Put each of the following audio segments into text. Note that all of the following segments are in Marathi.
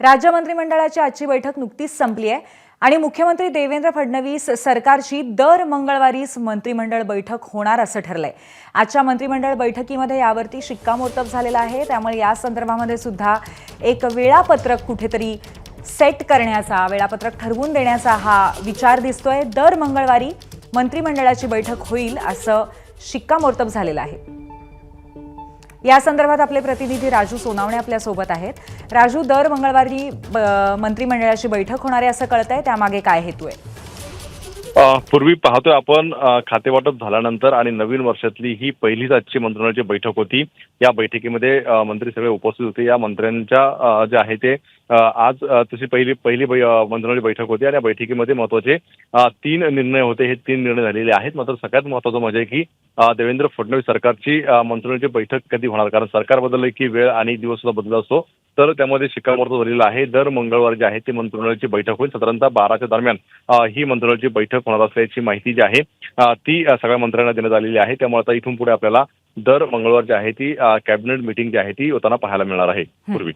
राज्य मंत्रिमंडळाची आजची बैठक नुकतीच संपली आहे आणि मुख्यमंत्री देवेंद्र फडणवीस सरकारची दर मंगळवारीच मंत्रिमंडळ बैठक होणार असं ठरलंय। आजच्या मंत्रिमंडळ बैठकीमध्ये यावरती शिक्कामोर्तब झालेला आहे, त्यामुळे या संदर्भामध्ये सुद्धा एक वेळापत्रक कुठेतरी सेट करण्याचा, वेळापत्रक ठरवून देण्याचा हा विचार दिसतोय। दर मंगळवारी मंत्रिमंडळाची बैठक होईल असं शिक्कामोर्तब झालेलं आहे। या संदर्भात आपले प्रतिनिधी राजू सोनावणे आपल्या सोबत आहेत। राजू, दर मंगळवारी मंत्रिमंडळाची बैठक होणार आहे असं कळतंय, त्यामागे काय हेतू आहे? पूर्वी पाहतोय आपण खातेवाटप झाल्यानंतर आणि नवीन वर्षातली ही पहिलीच आजची मंत्रिमंडळाची बैठक होती। या बैठकीमध्ये मंत्री सगळे उपस्थित होते। या मंत्र्यांच्या जे आहे ते आज तशी पहिली मंत्रिमंडळाची बैठक होती आणि या बैठकीमध्ये महत्त्वाचे 3 निर्णय होते। हे 3 निर्णय झालेले आहेत। मात्र सगळ्यात महत्त्वाचं म्हणजे की देवेंद्र फडणवीस सरकारची मंत्रिमंडळाची बैठक कधी होणार, कारण सरकार बदललं की वेळ आणि दिवस सुद्धा बदलत असतो। तर त्यामध्ये शिक्कामोर्तब झालेलं आहे। दर मंगळवार जे आहे ती मंत्रिमंडळाची बैठक होईल। साधारणतः 12च्या दरम्यान ही मंत्रिमंडळाची बैठक होणार असल्याची माहिती जी आहे ती सगळ्या मंत्र्यांना देण्यात आलेली आहे। त्यामुळे आता इथून पुढे आपल्याला दर मंगळवार जी आहे ती कॅबिनेट मीटिंग जी आहे ती होताना पाहायला मिळणार आहे। पूर्वी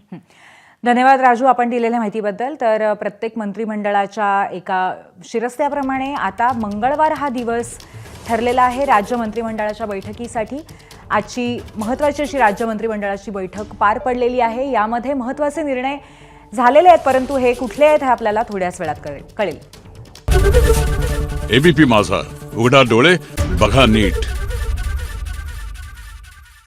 धन्यवाद राजू, आपण दिलेल्या माहितीबद्दल। तर प्रत्येक मंत्रिमंडळाच्या एका शिरस्त्याप्रमाणे आता मंगळवार हा दिवस ठरलेला आहे राज्य मंत्रिमंडळाच्या बैठकीसाठी। आजची महत्त्वाची अशी राज्य मंत्रिमंडळाची बैठक पार पडलेली आहे। यामध्ये महत्त्वाचे निर्णय झालेले आहेत, परंतु हे कुठले आहेत हे आपल्याला थोड्याच वेळात कळेल। एबीपी माझा, उघडा डोळे बघा नीट।